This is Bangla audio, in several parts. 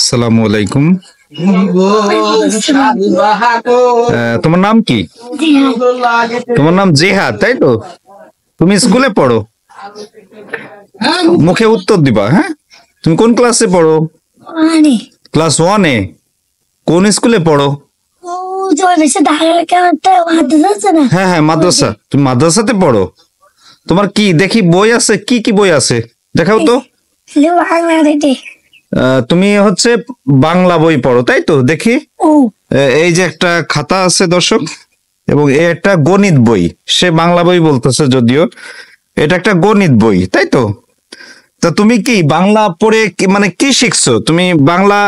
আসসালামু আলাইকুম। তোমার নাম কি? তোমার নাম জিহাদ, তাই তো? তুমি স্কুলে পড়ো? মুখে উত্তর দিবা, হ্যাঁ? তুমি কোন ক্লাসে পড়ো? ক্লাস 1-এ। কোন স্কুলে পড়ো? হ্যাঁ হ্যাঁ, মাদ্রাসা। তুমি মাদ্রাসাতে পড়ো? তোমার কি দেখি বই আছে? কি কি বই আছে দেখাও তো। তুমি হচ্ছে বাংলা বই পড়ো, তাই তো? দেখি, এই যে একটা খাতা আছে দর্শক, এবং একটা গণিত বই। সে বাংলা বই বলতেছে যদিও, এটা একটা গণিত বই, তাই তো? তা তুমি কি বাংলা পড়ে মানে কি শিখছো? তুমি বাংলা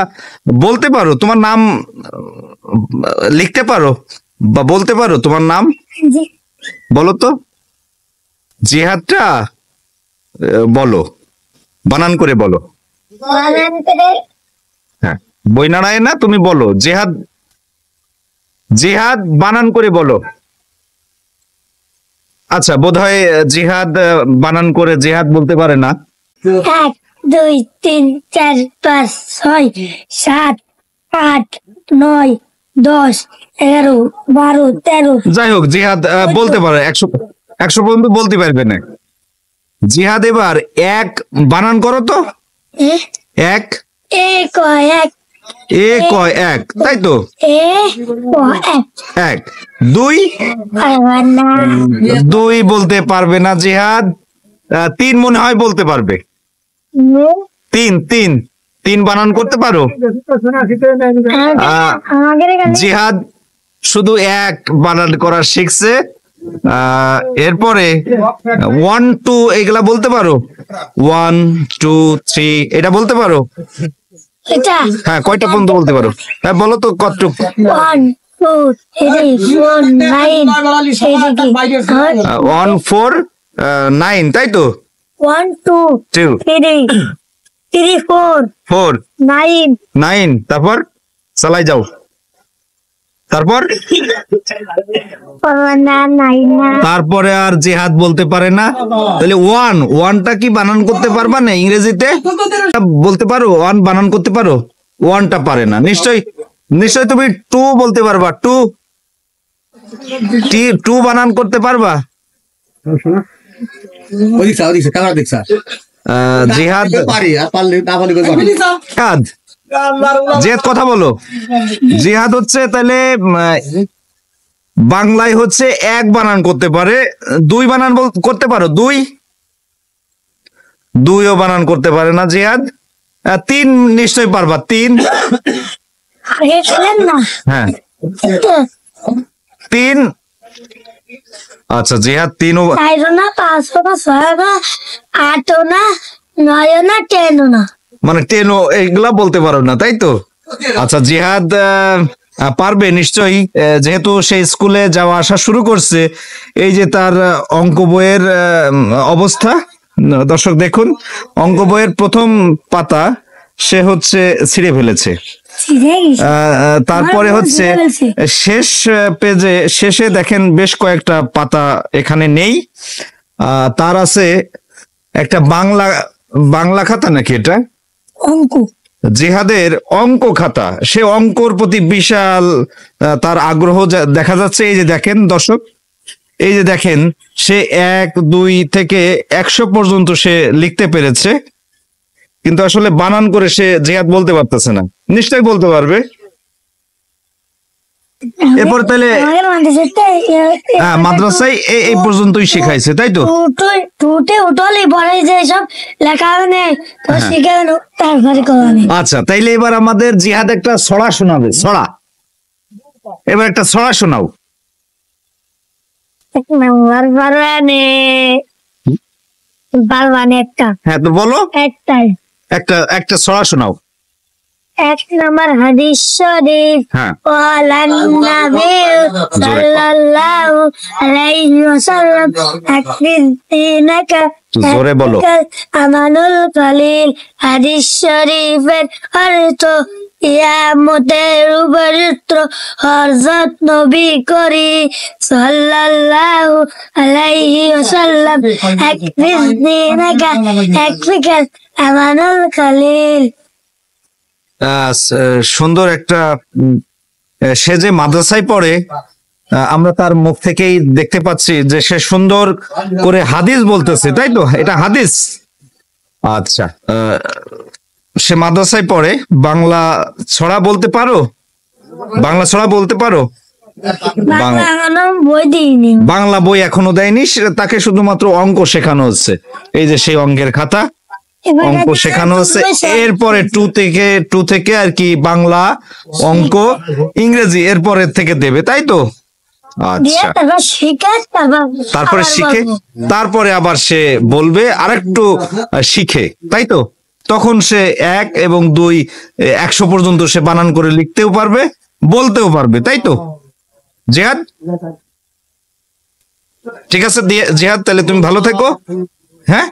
বলতে পারো? তোমার নাম লিখতে পারো বা বলতে পারো তোমার নাম? বলো তো, জিহাদটা বলো, বানান করে বলো। হ্যাঁ, বই নাড়ায় না, তুমি বলো জিহাদ। জিহাদ বানান করে বলো। আচ্ছা, বোধহয় জিহাদ বানান করে জিহাদ বলতে পারে না। 1 2 3 4 5 6 7 8 9 10 11 12 13। যাই হোক, জিহাদ বলতে পারে, 100 পর্যন্ত বলতে পারবে না। জিহাদ এবার এক বানান করো তো। এক, এ কয় এক, তাই তো? এক। দুই, দুই বলতে পারবে না জিহাদ। 3 মনে হয় বলতে পারবে। তিন, তিন, তিন বানান করতে পারো? জিহাদ শুধু এক বানান করা শিখছে। এরপরে 1 2 এগুলা বলতে পারো? 1 2 3 এটা বলতে পারো? হ্যাঁ, কয়টা পর্যন্ত বলতে পারো? হ্যাঁ, বলো তো কতটুক। 1 2 3 4 9 1 4 9, তাই তো? 1 2 3 4 4 9 9, তারপর চালাই যাও। তারপর তারপরে আর জিহাদ বলতে পারে না। তাহলে ওয়ানটা কি বানান করতে পারবা না ইংরেজিতে? বলতে পারো? 1 বানান করতে পারো? 1টা পারে না। নিশ্চয় তুমি 2 বলতে পারবা? 2 বানান করতে পারবা? জিহাদ জিহাদ কথা বলো। জিহাদ হচ্ছে তাহলে বাংলায় হচ্ছে 1 বানান করতে পারে। 2 বানান করতে পারো? 2ও বানান করতে পারে না জিহাদ। 3 নিশ্চয়ই পারবা? 3, হ্যাঁ 3। আচ্ছা, জিহাদ 3ও, 4 না 5 না 6 না 8 না 9 না 10 না, মানে 10ও এগুলা বলতে পারো না, তাই তো? আচ্ছা, জিহাদ পারবে নিশ্চয়ই, যেহেতু সে স্কুলে যাওয়া আসা শুরু করছে। এই যে তার অঙ্ক বইয়ের অবস্থা, দর্শক দেখুন, অঙ্ক বইয়ের প্রথম পাতা সে হচ্ছে ছিঁড়ে ফেলেছে। তারপরে হচ্ছে শেষ পেজে শেষে দেখেন বেশ কয়েকটা পাতা এখানে নেই। তার আছে একটা বাংলা খাতা, নাকি এটা অঙ্ক? জিহাদের অঙ্ক খাতা। সে অঙ্কর প্রতি বিশাল তার আগ্রহ দেখা যাচ্ছে। এই যে দেখেন দর্শক, এই যে দেখেন, সে 1 2 থেকে 100 পর্যন্ত সে লিখতে পেরেছে, কিন্তু আসলে বানান করে সে জিহাদ বলতে পারতেছে না। নিশ্চয়ই বলতে পারবে। এরপর তাহলে হ্যাঁ, মাদ্রাসায় এই পর্যন্তই শেখাইছে, তাই তো? আচ্ছা, তাইলে এবার আমাদের জিহাদ একটা ছড়া শোনাবে। ছড়া, এবার একটা ছড়া শোনাও। হ্যাঁ, তো বলো, একটা ছড়া শোনাও। 1 নম্বর হাদিস শরীফ, ওয়ালান নবী সাল্লাল্লাহু আলাইহি ওয়াসাল্লাম আকরিদিনাকা, জোরে বলো। আমানুল কলিল। হাদিস শরীফের অর্থ কিয়ামতের উপযুক্ত হযরত নবী করি সাল্লাল্লাহু আলাইহি ওয়াসাল্লাম আকরিদিনাকা আমানুল কলিল। সুন্দর একটা সে যে মাদ্রাসায় পড়ে, আমরা তার মুখ থেকেই দেখতে পাচ্ছি যে সে সুন্দর করে হাদিস বলতেছে, তাই তো? এটা হাদিস। আচ্ছা, সে মাদ্রাসায় পড়ে। বাংলা ছড়া বলতে পারো? বাংলা ছড়া বলতে পারো? বাংলা এখনো বই দিইনি। বাংলা বই এখনো দেয়নি, সেটা তাকে শুধুমাত্র অঙ্ক শেখানো হচ্ছে। এই যে সেই অঙ্কের খাতা, এবার অঙ্ক এটা শেখানো হচ্ছে। বসে এরপরে টু থেকে আর কি বাংলা, অঙ্ক, ইংরেজি এরপরের থেকে দেবে, তাই তো? দিয়ে আচ্ছা, তারপর শিখে তারপরে আবার শিখে বলবো। তারপরে আবার সে বলবে আরেকটু শিখে, তাই তো? তখন সে 1 এবং 2 100 পর্যন্ত সে বানান করে লিখতেও পারবে, বলতেও পারবে, তাই তো? জিহাদ, ঠিক আছে জিহাদ, তাহলে তুমি ভালো থেকো। হ্যাঁ।